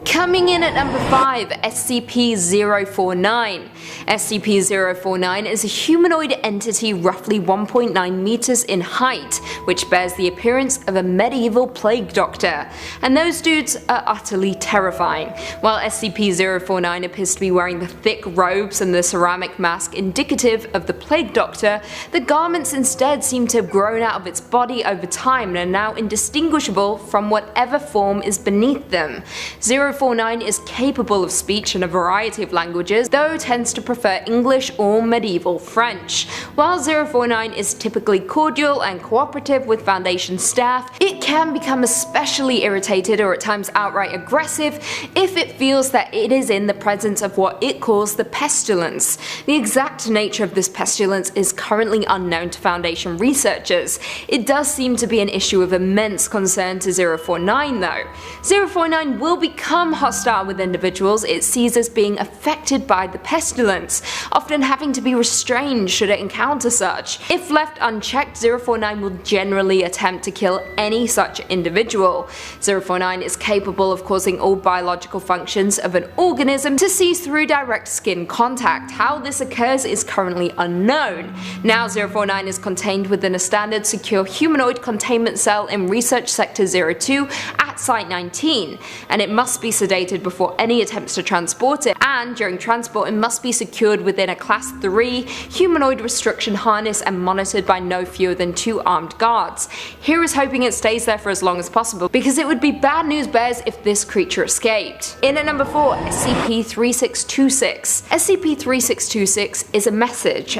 Coming in at number 5, SCP-049. SCP-049 is a humanoid entity roughly 1.9 meters in height, which bears the appearance of a medieval plague doctor. And those dudes are utterly terrifying. While SCP-049 appears to be wearing the thick robes and the ceramic mask indicative of the plague doctor, the garments instead seem to have grown out of its body over time and are now indistinguishable from whatever form is beneath them. 049 is capable of speech in a variety of languages, though tends to prefer English or medieval French. While 049 is typically cordial and cooperative with Foundation staff, it can become especially irritated or at times outright aggressive if it feels that it is in the presence of what it calls the pestilence. The exact nature of this pestilence is currently unknown to Foundation researchers. It does seem to be an issue of immense concern to 049 though. 049 will become hostile with individuals it sees as being affected by the pestilence, often having to be restrained should it encounter such. If left unchecked, 049 will generally attempt to kill any such individual. 049 is capable of causing all biological functions of an organism to cease through direct skin contact. How this occurs is currently unknown. Now 049 is contained within a standard secure humanoid containment cell in Research Sector 02 at Site 19, and it must be sedated before any attempts to transport it, and during transport it must be secured within a Class 3 humanoid restriction harness and monitored by no fewer than 2 armed guards. Here is hoping it stays there for as long as possible, because it would be bad news bears if this creature escaped. In at number 4, SCP-3626. SCP-3626 is a message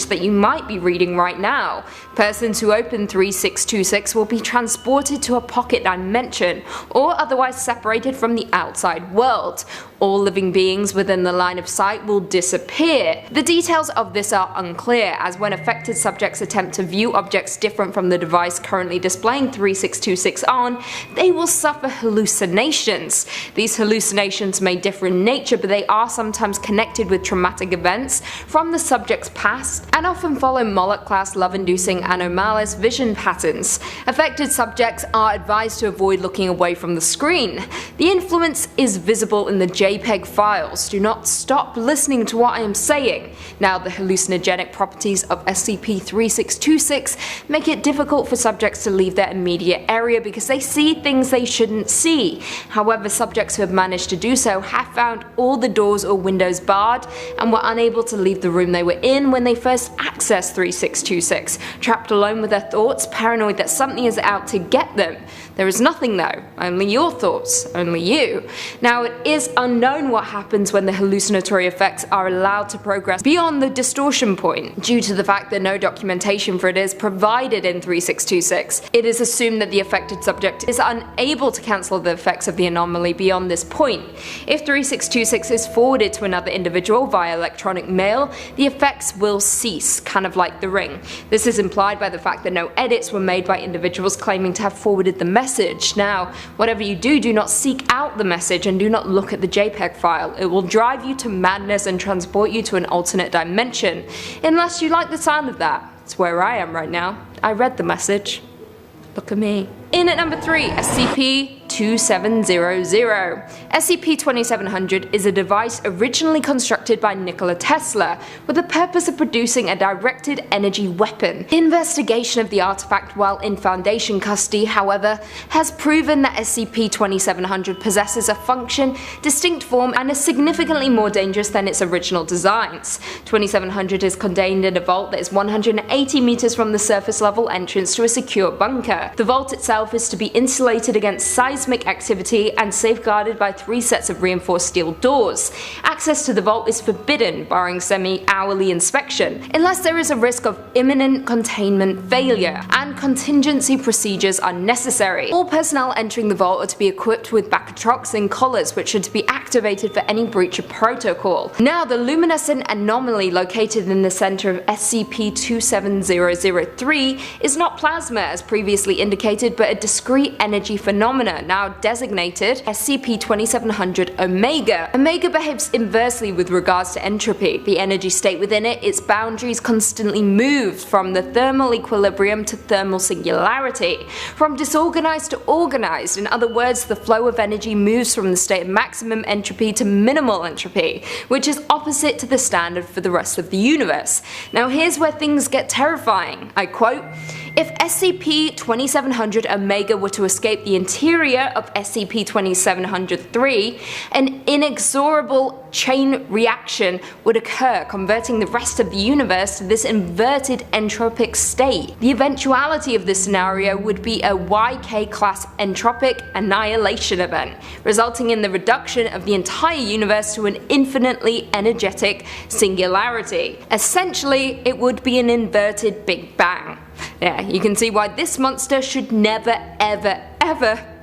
that you might be reading right now. Persons who open 3626 will be transported to a pocket dimension, or otherwise separated from the outside world. All living beings within the line of sight will disappear. The details of this are unclear, as when affected subjects attempt to view objects different from the device currently displaying 3626 on, they will suffer hallucinations. These hallucinations may differ in nature, but they are sometimes connected with traumatic events from the subject's past, and often follow Moloch-class love-inducing anomalous vision patterns. Affected subjects are advised to avoid looking away from the screen. The influence is visible in the JPEG files. Do not stop listening to what I am saying. Now, the hallucinogenic properties of SCP-3626 make it difficult for subjects to leave their immediate area because they see things they shouldn't see. However, subjects who have managed to do so have found all the doors or windows barred and were unable to leave the room they were in when they first accessed 3626, trapped alone with their thoughts, paranoid that something is out to get them. There is nothing though, only your thoughts, only you. Now, it is unknown what happens when the hallucinatory effects are allowed to progress beyond the distortion point, due to the fact that no documentation for it is provided in 3626. It is assumed that the affected subject is unable to cancel the effects of the anomaly beyond this point. If 3626 is forwarded to another individual via electronic mail, the effects will cease, kind of like the ring. This is implied by the fact that no edits were made by individuals claiming to have forwarded the message. Now, whatever you do, do not seek out the message and do not look at the JPEG file. It will drive you to madness and transport you to an alternate dimension. Unless you like the sound of that. It's where I am right now. I read the message. Look at me. In at number 3, SCP-2700. SCP-2700 is a device originally constructed by Nikola Tesla with the purpose of producing a directed energy weapon. Investigation of the artifact while in Foundation custody, however, has proven that SCP-2700 possesses a function, distinct form, and is significantly more dangerous than its original designs. 2700 is contained in a vault that is 180 meters from the surface level entrance to a secure bunker. The vault itself is to be insulated against seismic activity and safeguarded by 3 sets of reinforced steel doors. Access to the vault is forbidden, barring semi-hourly inspection, unless there is a risk of imminent containment failure, and contingency procedures are necessary. All personnel entering the vault are to be equipped with backtrocs and collars, which are to be activated for any breach of protocol. Now, the luminescent anomaly located in the center of SCP-27003 is not plasma as previously indicated, but a discrete energy phenomena. now designated SCP-2700 Omega. Omega behaves inversely with regards to entropy. The energy state within it, its boundaries constantly move from the thermal equilibrium to thermal singularity, from disorganized to organized. In other words, the flow of energy moves from the state of maximum entropy to minimal entropy, which is opposite to the standard for the rest of the universe. Now here's where things get terrifying. I quote, "If SCP-2700 Omega were to escape the interior of SCP-2703, an inexorable chain reaction would occur, converting the rest of the universe to this inverted entropic state. The eventuality of this scenario would be a YK-class entropic annihilation event, resulting in the reduction of the entire universe to an infinitely energetic singularity. Essentially, it would be an inverted Big Bang." Yeah, you can see why this monster should never ever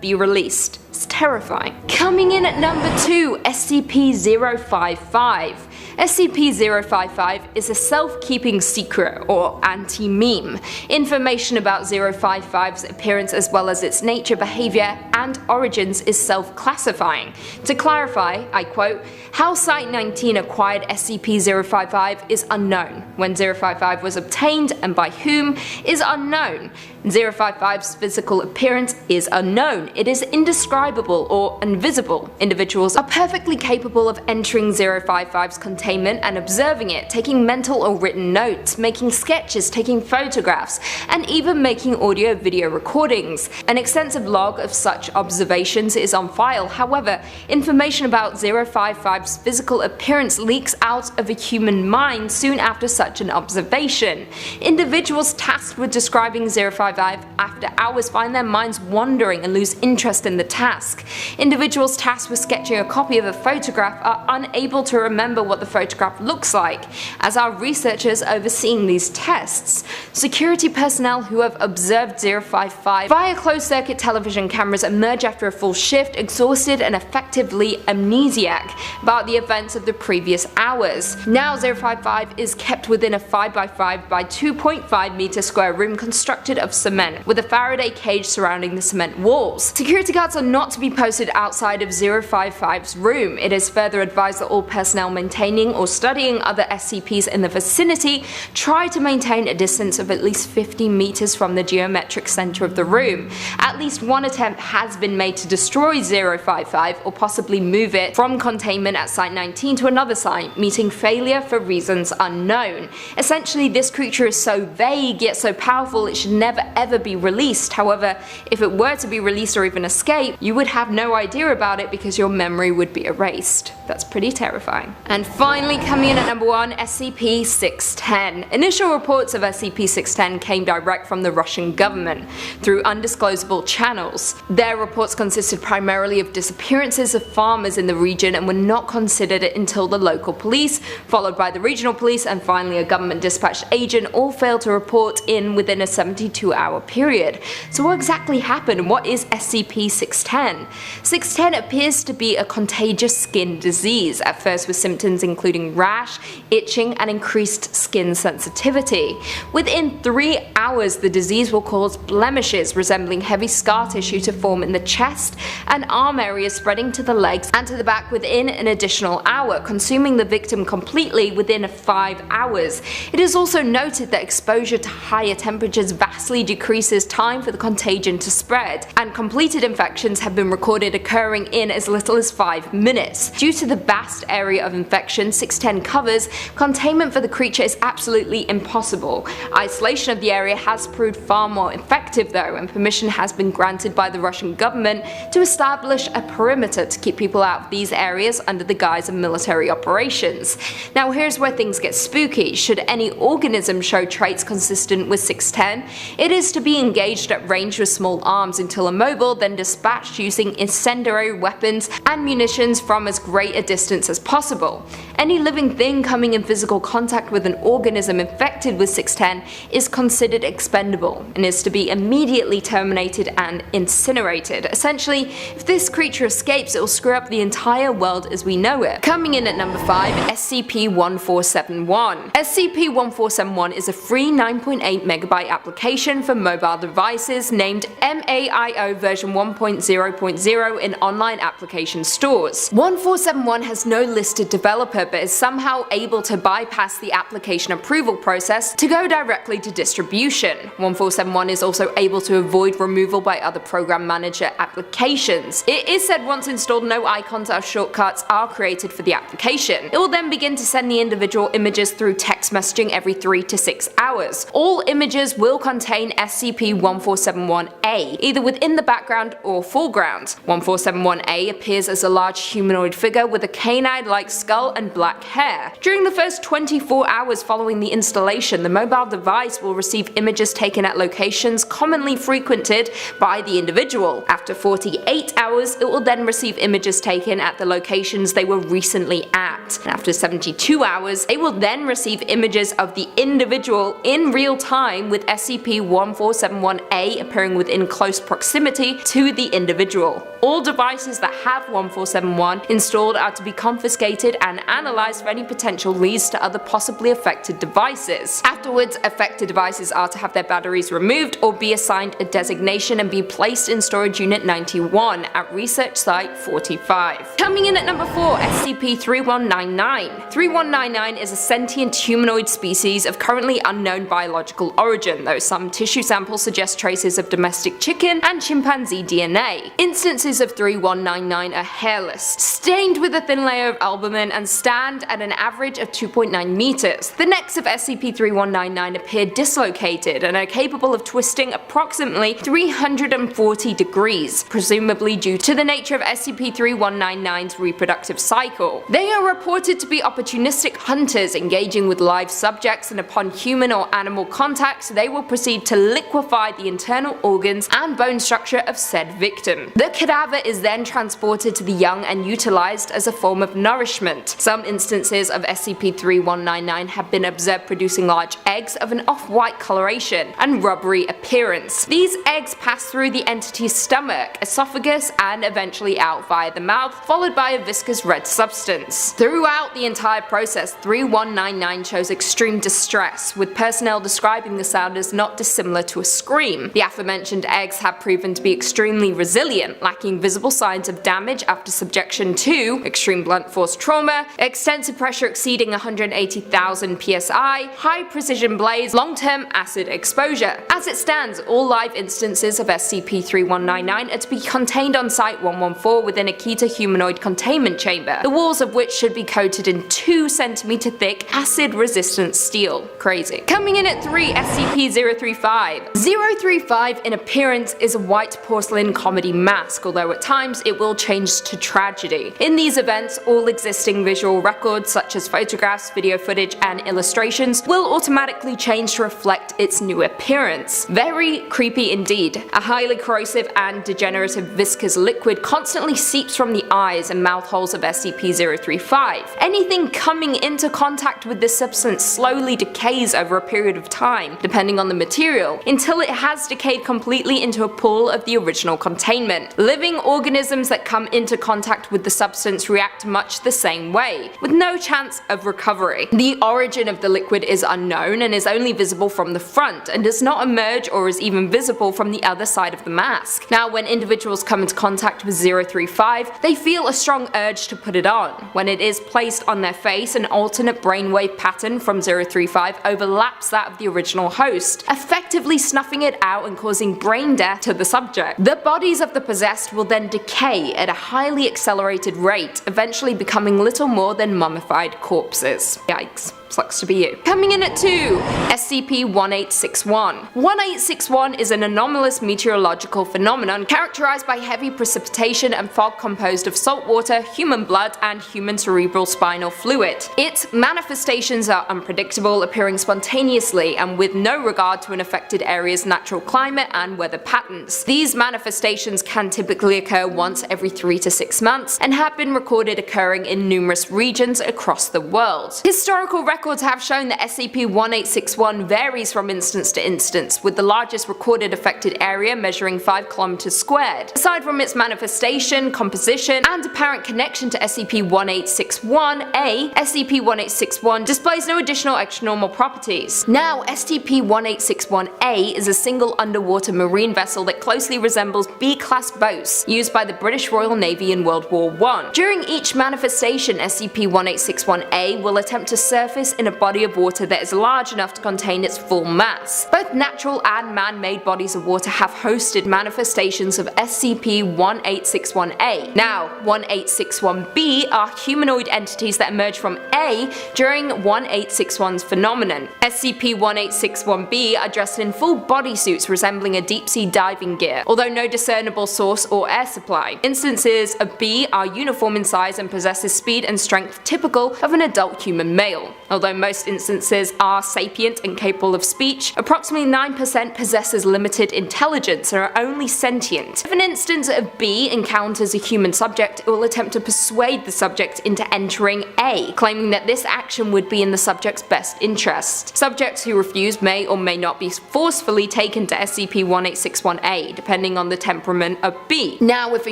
be released. It's terrifying. Coming in at number 2, SCP-055. SCP-055 is a self-keeping secret, or anti-meme. Information about 055's appearance as well as its nature, behavior, and origins is self-classifying. To clarify, I quote, "How Site-19 acquired SCP-055 is unknown. When 055 was obtained and by whom is unknown. 055's physical appearance is unknown. It is indescribable or invisible. Individuals are perfectly capable of entering 055's containment and observing it, taking mental or written notes, making sketches, taking photographs, and even making audio-video recordings. An extensive log of such observations is on file. However, information about 055's physical appearance leaks out of a human mind soon after such an observation. Individuals tasked with describing 055 after hours find their minds wandering and lose interest in the task. Individuals tasked with sketching a copy of a photograph are unable to remember what the photograph looks like, as are researchers overseeing these tests. Security personnel who have observed 055 via closed-circuit television cameras emerge after a full shift, exhausted and effectively amnesiac about the events of the previous hours. Now 055 is kept within a 5x5 by 2.5 meter square room constructed of cement, with a Faraday cage surrounding the cement walls. Security guards are not to be posted outside of 055's room. It is further advised that all personnel maintaining or studying other SCPs in the vicinity try to maintain a distance of at least 50 meters from the geometric center of the room. At least one attempt has been made to destroy 055 or possibly move it from containment at Site-19 to another site, meeting failure for reasons unknown. Essentially, this creature is so vague yet so powerful it should never ever be released. However, if it were to be released or even escape, you would have no idea about it because your memory would be erased. That's pretty terrifying. And finally, coming in at number 1, SCP-610. Initial reports of SCP-610 came direct from the Russian government through undisclosable channels. Their reports consisted primarily of disappearances of farmers in the region and were not considered until the local police, followed by the regional police, and finally a government dispatched agent all failed to report in within a 72-hour period. So what exactly happened? What is SCP-610? 610 appears to be a contagious skin disease, at first with symptoms including rash, itching, and increased skin sensitivity. Within 3 hours, the disease will cause blemishes resembling heavy scar tissue to form in the chest and arm areas, spreading to the legs and to the back within an additional hour, consuming the victim completely within 5 hours. It is also noted that exposure to higher temperatures vastly decreases time for the contagion to spread, and completed infections have been recorded occurring in as little as 5 minutes. Due to the vast area of infection 610 covers, containment for the creature is absolutely impossible. Isolation of the area has proved far more effective though, and permission has been granted by the Russian government to establish a perimeter to keep people out of these areas under the guise of military operations. Now here's where things get spooky. Should any organism show traits consistent with 610, it is to be engaged at range with small arms until immobile, then dispatched using incendiary weapons and munitions from as great a distance as possible. Any living thing coming in physical contact with an organism infected with 610 is considered expendable and is to be immediately terminated and incinerated. Essentially, if this creature escapes, it will screw up the entire world as we know it. Coming in at number 5, SCP-1471. SCP-1471 is a free 9.8 megabyte application for mobile devices named MAIO version 1.0.0 in online application stores. 1471 has no listed developer but is somehow able to bypass the application approval process to go directly to distribution. 1471 is also able to avoid removal by other program manager applications. It is said once installed, no icons or shortcuts are created for the application. It will then begin to send the individual images through text messaging every 3 to 6 hours. All images will contain SCP-1471-A, either within the background or foreground. 1471-A appears as a large humanoid figure with a canine-like skull and black hair. During the first 24 hours following the installation, the mobile device will receive images taken at locations commonly frequented by the individual. After 48 hours, it will then receive images taken at the locations they were recently at. And after 72 hours, they will then receive images of the individual in real time, with SCP-1471-A appearing within close proximity to the individual. All devices that have 1471 installed are to be confiscated and analysed for any potential leads to other possibly affected devices. Afterwards, affected devices are to have their batteries removed or be assigned a designation and be placed in Storage Unit 91 at Research Site 45. Coming in at number 4, SCP-3199. 3199 is a sentient humanoid species of currently unknown biological origin, though some tissue samples suggest traces of domestic chicken and chimpanzee DNA. Instances of 3199 are hairless, stained with a thin layer of albumin, and stand at an average of 2.9 meters. The necks of SCP-3199 appear dislocated and are capable of twisting approximately 340 degrees, presumably due to the nature of SCP-3199's reproductive cycle. They are reported to be opportunistic hunters engaging with live subjects, and upon human or animal contact, they will proceed to liquefy the internal organs and bone structure of said victim. The cadaver is then transported to the young and utilized as a form of nourishment. Some instances of SCP-3199 have been observed producing large eggs of an off-white coloration and rubbery appearance. These eggs pass through the entity's stomach, esophagus, and eventually out via the mouth, followed by a viscous red substance. Throughout the entire process, 3199 shows extreme distress, with personnel describing the sound as not dissimilar to a scream. The aforementioned eggs have proven to be extremely resilient, lacking visible signs of damage after subjection to extreme blunt force trauma, extensive pressure exceeding 180,000 psi, high precision blades, long-term acid exposure. As it stands, all live instances of SCP-3199 are to be contained on Site-114 within a Kita humanoid containment chamber, the walls of which should be coated in 2 cm thick acid-resistant steel. Crazy. Coming in at 3, SCP-035. 035 in appearance is a white porcelain comedy mask, although at times it will change to tragedy. In these events, all existing visual records such as photographs, video footage, and illustrations will automatically change to reflect its new appearance. Very creepy indeed. A highly corrosive and degenerative viscous liquid constantly seeps from the eyes and mouth holes of SCP-035. Anything coming into contact with this substance slowly decays over a period of time, depending on the material, until it has decayed completely into a pool of the original containment. Living organisms that come into contact with the substance react much the same way, with no chance of recovery. The origin of the liquid is unknown and is only visible from the front, and does not emerge or is even visible from the other side of the mask. Now, when individuals come into contact with 035, they feel a strong urge to put it on. When it is placed on their face, an alternate brainwave pattern from 035 overlaps that of the original host, effectively snuffing it out and causing brain death to the subject. The bodies of the possessed will then decay at a highly accelerated rate, eventually becoming little more than mummified corpses. Yikes. sucks to be you. Coming in at 2, SCP-1861. 1861 is an anomalous meteorological phenomenon characterized by heavy precipitation and fog composed of salt water, human blood, and human cerebral spinal fluid. Its manifestations are unpredictable, appearing spontaneously and with no regard to an affected area's natural climate and weather patterns. These manifestations can typically occur once every 3 to 6 months and have been recorded occurring in numerous regions across the world. Historical records have shown that SCP-1861 varies from instance to instance, with the largest recorded affected area measuring 5 kilometers squared. Aside from its manifestation, composition, and apparent connection to SCP-1861-A, SCP-1861 displays no additional extranormal properties. Now, SCP-1861-A is a single underwater marine vessel that closely resembles B-class boats used by the British Royal Navy in World War I. During each manifestation, SCP-1861-A will attempt to surface in a body of water that is large enough to contain its full mass. Both natural and man-made bodies of water have hosted manifestations of SCP-1861-A. Now, 1861-B are humanoid entities that emerge from A during 1861's phenomenon. SCP-1861-B are dressed in full bodysuits resembling a deep-sea diving gear, although no discernible source or air supply. Instances of B are uniform in size and possesses speed and strength typical of an adult human male. Although most instances are sapient and capable of speech, approximately 9% possesses limited intelligence and are only sentient. If an instance of B encounters a human subject, it will attempt to persuade the subject into entering A, claiming that this action would be in the subject's best interest. Subjects who refuse may or may not be forcefully taken to SCP-1861-A, depending on the temperament of B. Now, if a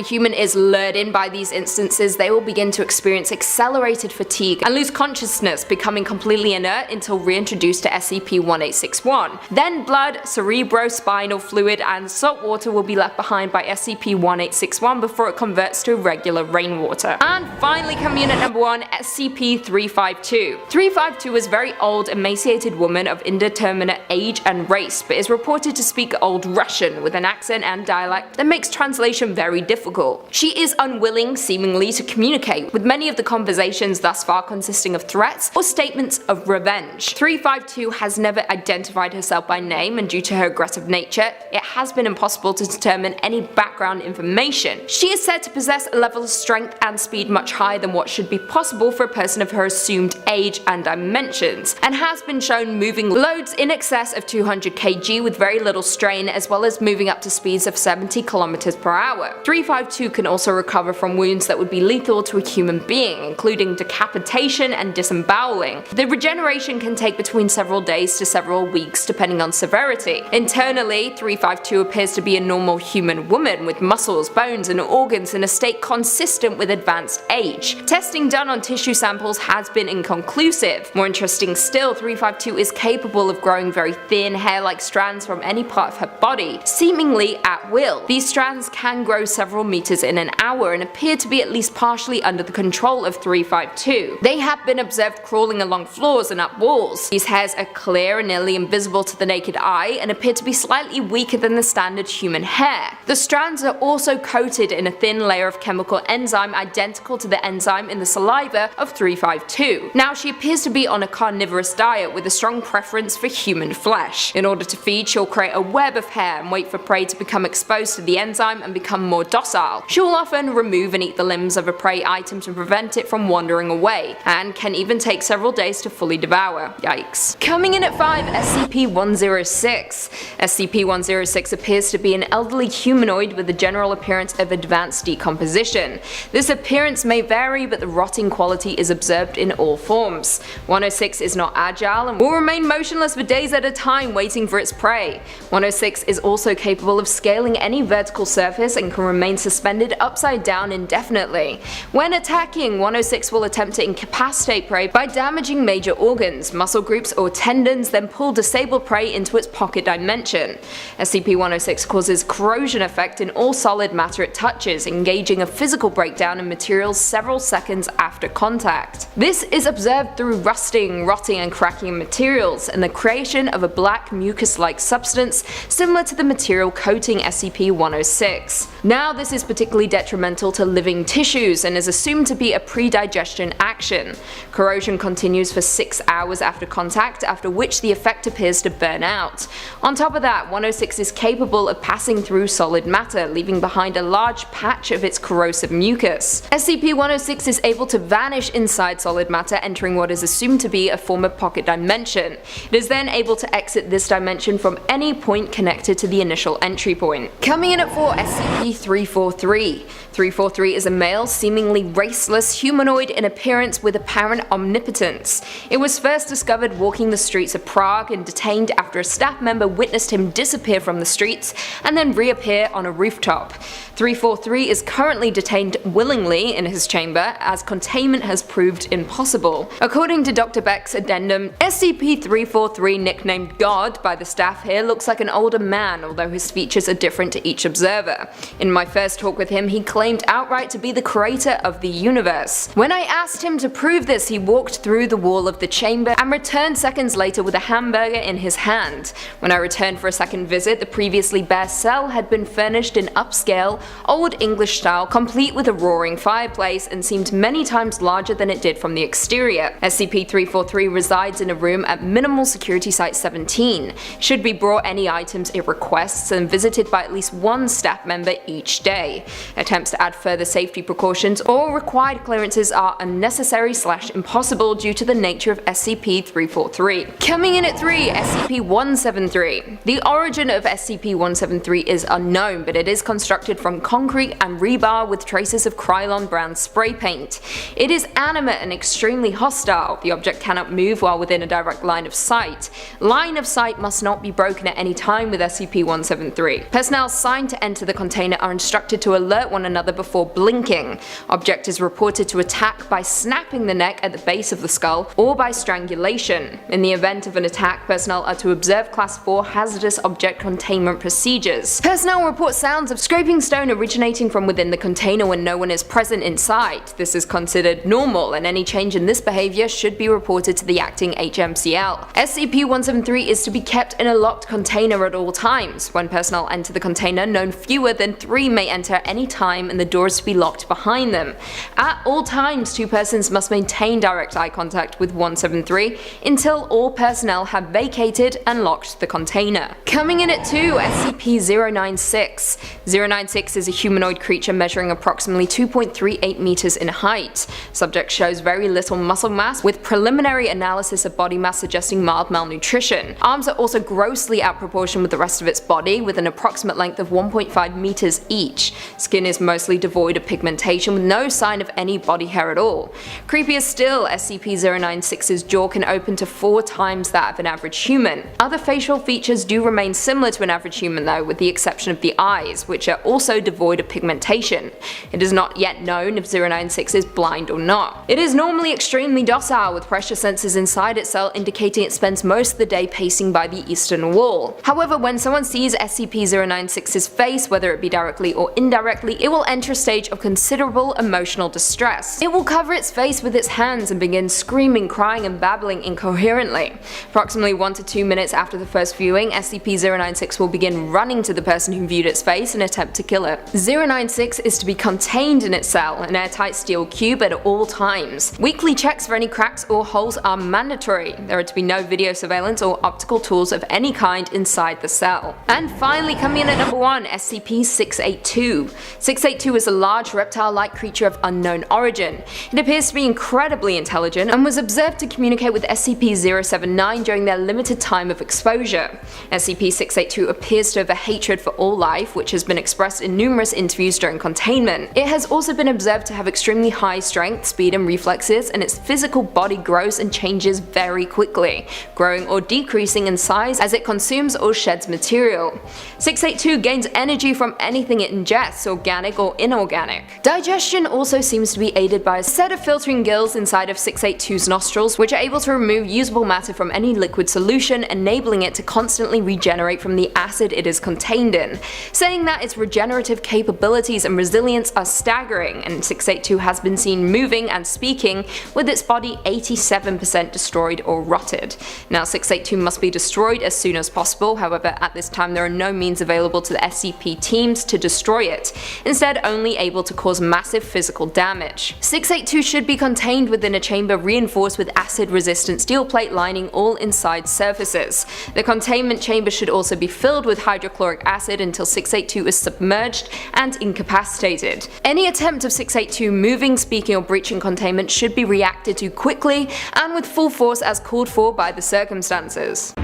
human is lured in by these instances, they will begin to experience accelerated fatigue and lose consciousness, becoming completely inert until reintroduced to SCP-1861. Then blood, cerebrospinal fluid, and salt water will be left behind by SCP-1861 before it converts to regular rainwater. And finally, coming in at number 1, SCP-352. 352 is a very old, emaciated woman of indeterminate age and race, but is reported to speak Old Russian with an accent and dialect that makes translation very difficult. She is unwilling, seemingly, to communicate, with many of the conversations thus far consisting of threats or statements of revenge. 352 has never identified herself by name, and due to her aggressive nature, it has been impossible to determine any background information. She is said to possess a level of strength and speed much higher than what should be possible for a person of her assumed age and dimensions, and has been shown moving loads in excess of 200 kg with very little strain, as well as moving up to speeds of 70 km per hour. 352 can also recover from wounds that would be lethal to a human being, including decapitation and disemboweling. The regeneration can take between several days to several weeks depending on severity. Internally, 352 appears to be a normal human woman with muscles, bones, and organs in a state consistent with advanced age. Testing done on tissue samples has been inconclusive. More interesting still, 352 is capable of growing very thin, hair-like strands from any part of her body, seemingly at will. These strands can grow several meters in an hour and appear to be at least partially under the control of 352. They have been observed crawling along floors and up walls. These hairs are clear and nearly invisible to the naked eye and appear to be slightly weaker than the standard human hair. The strands are also coated in a thin layer of chemical enzyme identical to the enzyme in the saliva of 352. Now, she appears to be on a carnivorous diet with a strong preference for human flesh. In order to feed, she'll create a web of hair and wait for prey to become exposed to the enzyme and become more docile. She will often remove and eat the limbs of a prey item to prevent it from wandering away, and can even take several days to fully devour. Yikes. Coming in at 5, SCP-106. SCP-106 appears to be an elderly humanoid with a general appearance of advanced decomposition. This appearance may vary, but the rotting quality is observed in all forms. 106 is not agile and will remain motionless for days at a time waiting for its prey. 106 is also capable of scaling any vertical surface and can remain suspended upside down indefinitely. When attacking, 106 will attempt to incapacitate prey by damaging major organs, muscle groups, or tendons, then pull disabled prey into its pocket dimension. SCP-106 causes corrosion effect in all solid matter it touches, engaging a physical breakdown in materials several seconds after contact. This is observed through rusting, rotting, and cracking of materials, and the creation of a black mucus-like substance similar to the material coating SCP-106. Now, this is particularly detrimental to living tissues and is assumed to be a pre-digestion action. Corrosion continues continues for 6 hours after contact, after which the effect appears to burn out. On top of that, 106 is capable of passing through solid matter, leaving behind a large patch of its corrosive mucus. SCP-106 is able to vanish inside solid matter, entering what is assumed to be a former pocket dimension. It is then able to exit this dimension from any point connected to the initial entry point. Coming in at 4, SCP-343. 343 is a male, seemingly raceless humanoid in appearance with apparent omnipotence. It was first discovered walking the streets of Prague and detained after a staff member witnessed him disappear from the streets and then reappear on a rooftop. 343 is currently detained willingly in his chamber, as containment has proved impossible. According to Dr. Beck's addendum, SCP-343, nicknamed God by the staff here, looks like an older man, although his features are different to each observer. In my first talk with him, he claimed outright to be the creator of the universe. When I asked him to prove this, he walked through the wall of the chamber and returned seconds later with a hamburger in his hand. When I returned for a second visit, the previously bare cell had been furnished in upscale, Old English style, complete with a roaring fireplace, and seemed many times larger than it did from the exterior. SCP-343 resides in a room at Minimal Security Site 17, should be brought any items it requests, and visited by at least one staff member each day. Attempts to add further safety precautions or required clearances are unnecessary/impossible due to the nature of SCP-343. Coming in at 3, SCP-173. The origin of SCP-173 is unknown, but it is constructed from concrete and rebar with traces of Krylon brand spray paint. It is animate and extremely hostile. The object cannot move while within a direct line of sight. Line of sight must not be broken at any time with SCP-173. Personnel assigned to enter the container are instructed to alert one another before blinking. Object is reported to attack by snapping the neck at the base of the skull or by strangulation. In the event of an attack, personnel are to observe Class 4 hazardous object containment procedures. Personnel report sounds of scraping stone originating from within the container when no one is present inside. This is considered normal, and any change in this behavior should be reported to the acting HMCL. SCP-173 is to be kept in a locked container at all times. When personnel enter the container, no fewer than 3 may enter any time, and the doors to be locked behind them. At all times, 2 persons must maintain direct eye contact with 173 until all personnel have vacated and locked the container. Coming in at 2, SCP-096. 096 is a humanoid creature measuring approximately 2.38 meters in height. Subject shows very little muscle mass, with preliminary analysis of body mass suggesting mild malnutrition. Arms are also grossly out proportion with the rest of its body, with an approximate length of 1.5 meters each. Skin is mostly devoid of pigmentation, with no sign of any body hair at all. Creepier still, SCP-096's jaw can open to 4 times that of an average human. Other facial features do remain similar to an average human though, with the exception of the eyes, which are also devoid of pigmentation. It is not yet known if 096 is blind or not. It is normally extremely docile, with pressure sensors inside its cell indicating it spends most of the day pacing by the eastern wall. However, when someone sees SCP-096's face, whether it be directly or indirectly, it will enter a stage of considerable emotional distress. It will cover its face with its hands and begin screaming, crying, and babbling incoherently. Approximately 1 to 2 minutes after the first viewing, SCP-096 will begin running to the person who viewed its face and attempt to kill it. 096 is to be contained in its cell, an airtight steel cube at all times. Weekly checks for any cracks or holes are mandatory. There are to be no video surveillance or optical tools of any kind inside the cell. And finally, coming in at number 1, SCP-682. 682 is a large reptile-like creature of unknown origin. It appears to be incredibly intelligent and was observed to communicate with SCP-079 during their limited time of exposure. SCP-682 appears to have a hatred for all life, which has been expressed in numerous interviews during containment. It has also been observed to have extremely high strength, speed, and reflexes, and its physical body grows and changes very quickly, growing or decreasing in size as it consumes or sheds material. 682 gains energy from anything it ingests, organic or inorganic. Digestion also seems to be aided by a set of filtering gills inside of 682's nostrils, which are able to remove usable matter from any liquid solution, enabling it to constantly regenerate from the acid it is contained in. Saying that its regenerative capabilities and resilience are staggering, and 682 has been seen moving and speaking, with its body 87% destroyed or rotted. Now 682 must be destroyed as soon as possible, however at this time there are no means available to the SCP teams to destroy it, instead only able to cause massive physical damage. 682 should be contained within a chamber reinforced reinforced with acid-resistant steel plate lining all inside surfaces. The containment chamber should also be filled with hydrochloric acid until 682 is submerged and incapacitated. Any attempt of 682 moving, speaking or breaching containment should be reacted to quickly and with full force as called for by the circumstances.